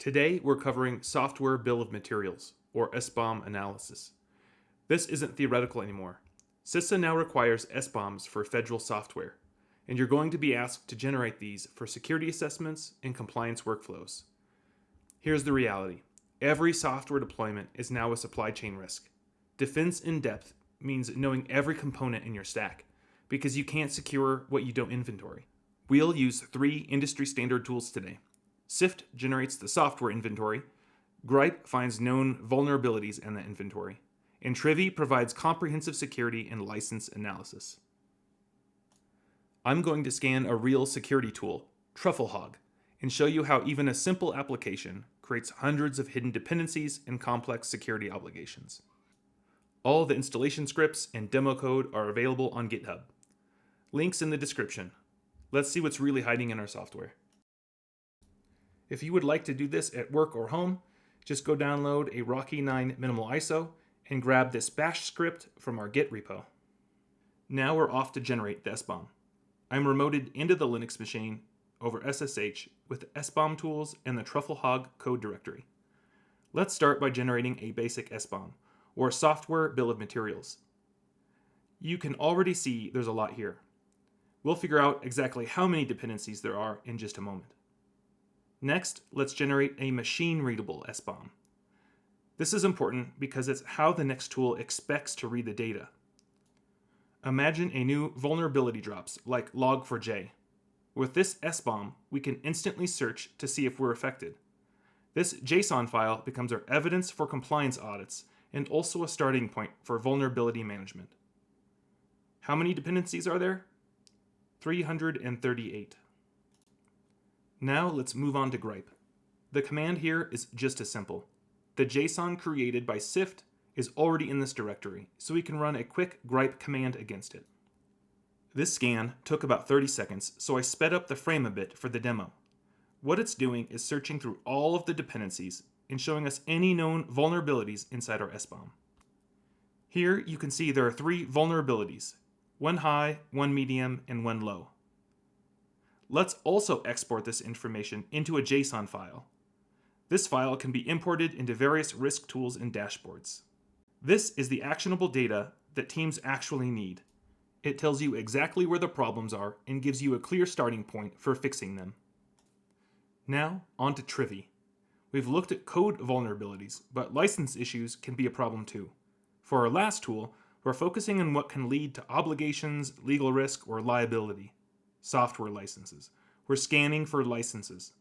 Today, we're covering software bill of materials, or SBOM analysis. This isn't theoretical anymore. CISA now requires SBOMs for federal software, and you're going to be asked to generate these for security assessments and compliance workflows. Here's the reality. Every software deployment is now a supply chain risk. Defense in depth means knowing every component in your stack, because you can't secure what you don't inventory. We'll use 3 industry standard tools today. Syft generates the software inventory, Grype finds known vulnerabilities in that inventory, and Trivy provides comprehensive security and license analysis. I'm going to scan a real security tool, Trufflehog, and show you how even a simple application creates hundreds of hidden dependencies and complex security obligations. All the installation scripts and demo code are available on GitHub. Links in the description. Let's see what's really hiding in our software. If you would like to do this at work or home, just go download a Rocky 9 minimal ISO and grab this bash script from our Git repo. Now we're off to generate the SBOM. I'm remoted into the Linux machine over SSH with the SBOM tools and the Trufflehog code directory. Let's start by generating a basic SBOM, or software bill of materials. You can already see there's a lot here. We'll figure out exactly how many dependencies there are in just a moment. Next, let's generate a machine-readable SBOM. This is important because it's how the next tool expects to read the data. Imagine a new vulnerability drops, like log4j. With this SBOM, we can instantly search to see if we're affected. This JSON file becomes our evidence for compliance audits and also a starting point for vulnerability management. How many dependencies are there? 338. Now let's move on to Grype. The command here is just as simple. The JSON created by Syft is already in this directory, so we can run a quick Grype command against it. This scan took about 30 seconds, so I sped up the frame a bit for the demo. What it's doing is searching through all of the dependencies and showing us any known vulnerabilities inside our SBOM. Here you can see there are 3 vulnerabilities, 1 high, 1 medium, and 1 low. Let's also export this information into a JSON file. This file can be imported into various risk tools and dashboards. This is the actionable data that teams actually need. It tells you exactly where the problems are and gives you a clear starting point for fixing them. Now, on to Trivy. We've looked at code vulnerabilities, but license issues can be a problem too. For our last tool, we're focusing on what can lead to obligations, legal risk, or liability. Software licenses. We're scanning for licenses.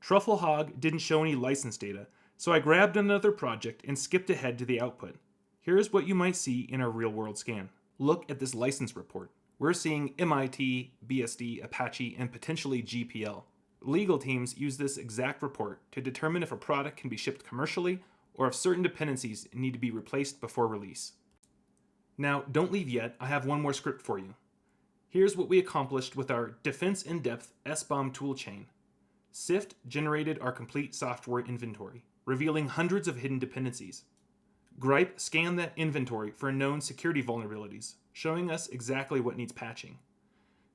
Trufflehog didn't show any license data, so I grabbed another project and skipped ahead to the output. Here's what you might see in a real-world scan. Look at this license report. We're seeing MIT, BSD, Apache, and potentially GPL. Legal teams use this exact report to determine if a product can be shipped commercially or if certain dependencies need to be replaced before release. Now, don't leave yet, I have one more script for you. Here's what we accomplished with our Defense in-Depth SBOM toolchain. Syft generated our complete software inventory, revealing hundreds of hidden dependencies. Grype scanned that inventory for known security vulnerabilities, showing us exactly what needs patching.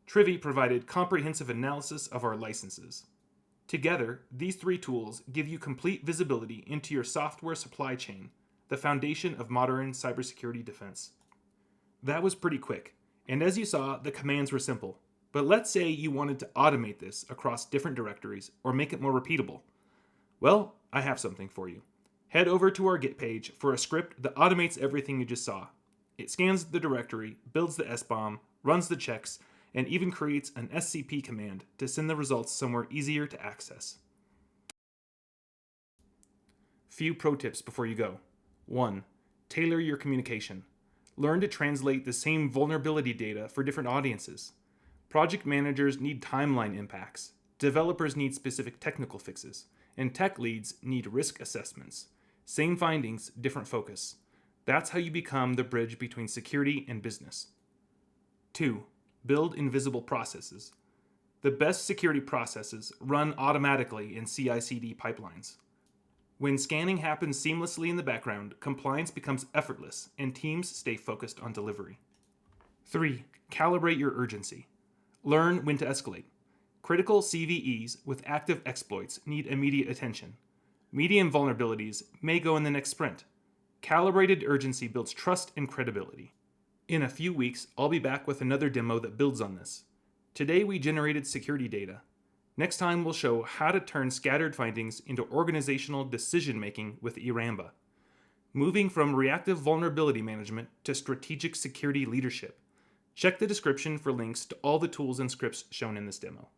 Trivy provided comprehensive analysis of our licenses. Together, these 3 tools give you complete visibility into your software supply chain, the foundation of modern cybersecurity defense. That was pretty quick. And as you saw, the commands were simple. But let's say you wanted to automate this across different directories or make it more repeatable. Well, I have something for you. Head over to our Git page for a script that automates everything you just saw. It scans the directory, builds the SBOM, runs the checks, and even creates an SCP command to send the results somewhere easier to access. Few pro tips before you go. 1. Tailor your communication. Learn to translate the same vulnerability data for different audiences. Project managers need timeline impacts, developers need specific technical fixes, and tech leads need risk assessments. Same findings, different focus. That's how you become the bridge between security and business. 2. Build invisible processes. The best security processes run automatically in CI/CD pipelines. When scanning happens seamlessly in the background, compliance becomes effortless and teams stay focused on delivery. 3. Calibrate your urgency. Learn when to escalate. Critical CVEs with active exploits need immediate attention. Medium vulnerabilities may go in the next sprint. Calibrated urgency builds trust and credibility. In a few weeks, I'll be back with another demo that builds on this. Today we generated security data. Next time we'll show how to turn scattered findings into organizational decision-making with eRamba. Moving from reactive vulnerability management to strategic security leadership. Check the description for links to all the tools and scripts shown in this demo.